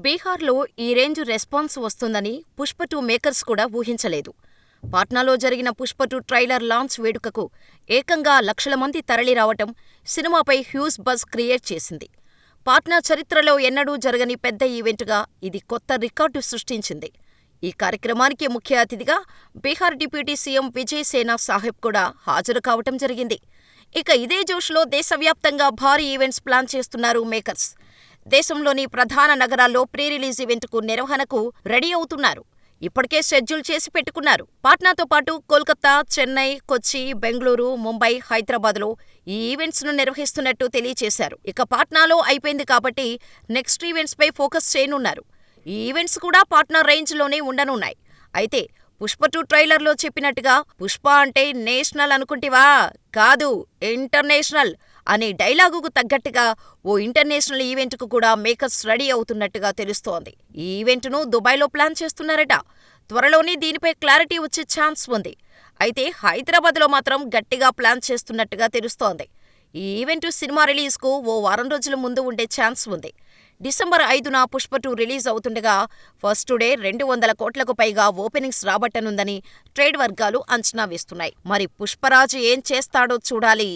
బీహార్లో ఈ range response వస్తుందని పుష్ప-2 మేకర్స్ కూడా ఊహించలేదు. పాట్నాలో జరిగిన పుష్ప-2 ట్రైలర్ లాంచ్ వేడుకకు ఏకంగా లక్షల మంది తరలిరావటం సినిమాపై హ్యూజ్ బజ్ క్రియేట్ చేసింది. పాట్నా చరిత్రలో ఎన్నడూ జరగని పెద్ద ఈవెంటుగా ఇది కొత్త రికార్డు సృష్టించింది. ఈ కార్యక్రమానికి ముఖ్య అతిథిగా బీహార్ డిప్యూటీ సీఎం విజయ్ సేనా సాహెబ్ కూడా హాజరు కావటం జరిగింది. ఇక ఇదే జోష్లో దేశవ్యాప్తంగా భారీ ఈవెంట్స్ ప్లాన్ చేస్తున్నారు మేకర్స్. దేశంలోని ప్రధాన నగరాల్లో ప్రీ రిలీజ్ ఈవెంట్కు నిర్వహణకు రెడీ అవుతున్నారు. ఇప్పటికే షెడ్యూల్ చేసి పెట్టుకున్నారు. పాట్నాతో పాటు కోల్కతా, చెన్నై, కొచ్చి, బెంగళూరు, ముంబై, హైదరాబాద్లో ఈ ఈవెంట్స్ ను నిర్వహిస్తున్నట్టు తెలియచేశారు. ఇక పాట్నాలో అయిపోయింది కాబట్టి నెక్స్ట్ ఈవెంట్స్ పై ఫోకస్ చేయనున్నారు. ఈ ఈవెంట్స్ కూడా పాట్నా రేంజ్ లోనే ఉండనున్నాయి. అయితే పుష్ప-2 ట్రైలర్లో చెప్పినట్టుగా పుష్ప అంటే నేషనల్ అనుకుంటివా? కాదు, ఇంటర్నేషనల్ అనే డైలాగుకు తగ్గట్టుగా ఓ ఇంటర్నేషనల్ ఈవెంట్కు కూడా మేకర్స్ రెడీ అవుతున్నట్టుగా తెలుస్తోంది. ఈ ఈవెంట్ను దుబాయ్లో ప్లాన్ చేస్తున్నారట. త్వరలోనే దీనిపై క్లారిటీ వచ్చే ఛాన్స్ ఉంది. అయితే హైదరాబాద్లో మాత్రం గట్టిగా ప్లాన్ చేస్తున్నట్టుగా తెలుస్తోంది. ఈ ఈవెంట్ సినిమా రిలీజ్కు ఓ వారం రోజుల ముందు ఉండే ఛాన్స్ ఉంది. డిసెంబర్ 5న పుష్ప-2 రిలీజ్ అవుతుండగా ఫస్ట్ డే 200 కోట్లకు పైగా ఓపెనింగ్స్ రాబట్టనుందని ట్రేడ్ వర్గాలు అంచనా వేస్తున్నాయి. మరి పుష్పరాజు ఏం చేస్తాడో చూడాలి.